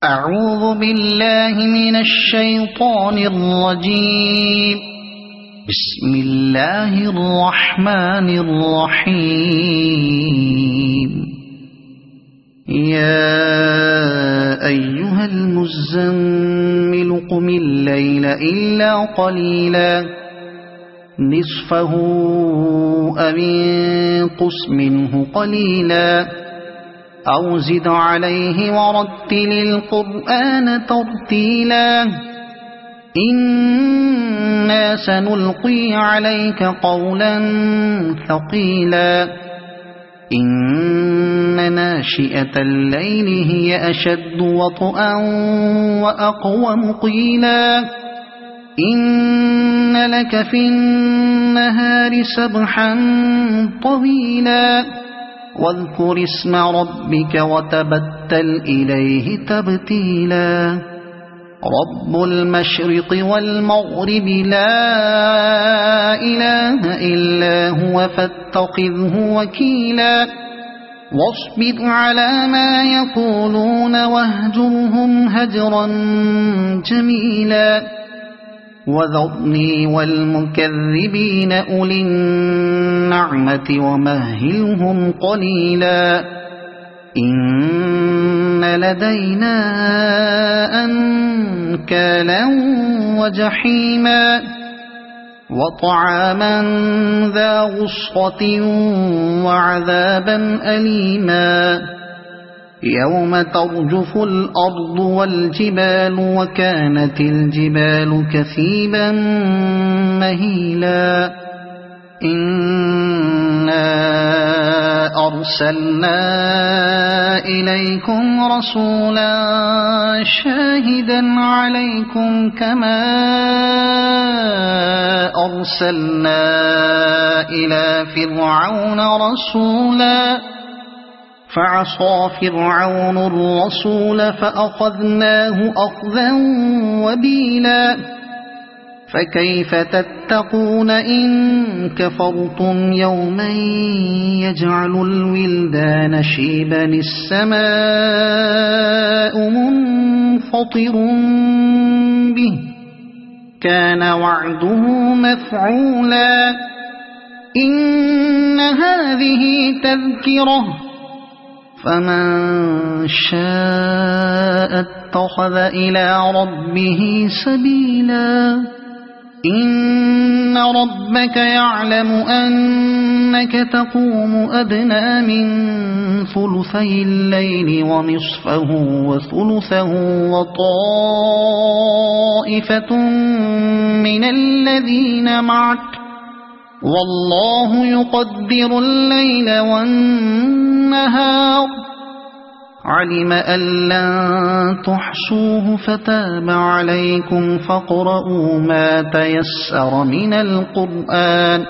أعوذ بالله من الشيطان الرجيم. بسم الله الرحمن الرحيم. يا أيها المزمل قم الليل إلا قليلا نصفه أو انقص منه قليلا أو زد عليه ورتل القرآن ترتيلا إنا سنلقي عليك قولا ثقيلا إن ناشئة الليل هي أشد وطئا وأقوم قيلا إن لك في النهار سبحا طويلا واذكر اسم ربك وتبتل إليه تبتيلا رب المشرق والمغرب لا إله إلا هو فاتخذه وكيلا واصبر على ما يقولون واهجرهم هجرا جميلا وذرني والمكذبين أولي النعمة ومهلهم قليلا إن لدينا أنكالا وجحيما وطعاما ذا غصة وعذابا أليما يوم ترجف الأرض والجبال وكانت الجبال كثيبا مهيلا إنا أرسلنا إليكم رسولا شاهدا عليكم كما أرسلنا إلى فرعون رسولا فعصى فرعون الرسول فأخذناه أخذا وبيلا فكيف تتقون إن كفرتم يوما يجعل الولدان شيبا السماء منفطر به كان وعده مفعولا إن هذه تذكرة فمن شاء اتخذ إلى ربه سبيلا إن ربك يعلم أنك تقوم أدنى من ثلثي الليل ونصفه وثلثه وطائفة من الذين معك والله يقدر الليل والنهار علم أن لن تحصوه فتاب عليكم فاقرؤوا ما تيسر من القرآن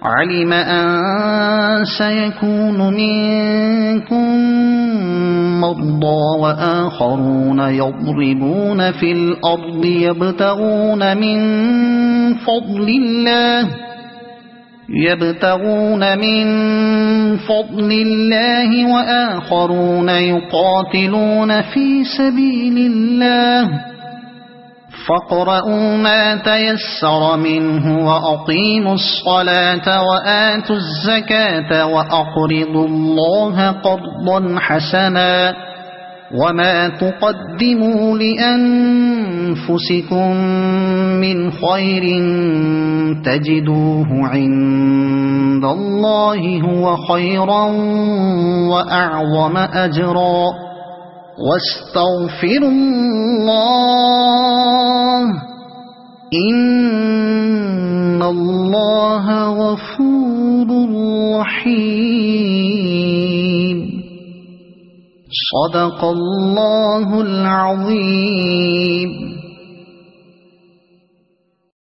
علم أن سيكون منكم مرضى وآخرون يضربون في الأرض يبتغون من فضل الله وآخرون يقاتلون في سبيل الله فاقرؤوا ما تيسر منه وأقيموا الصلاة وآتوا الزكاة وأقرضوا الله قرضا حسنا وما تقدموا لأنفسكم من خير تجدوه عند الله هو خيرا وأعظم أجرا واستغفروا الله إن الله غفور رحيم صدق الله العظيم.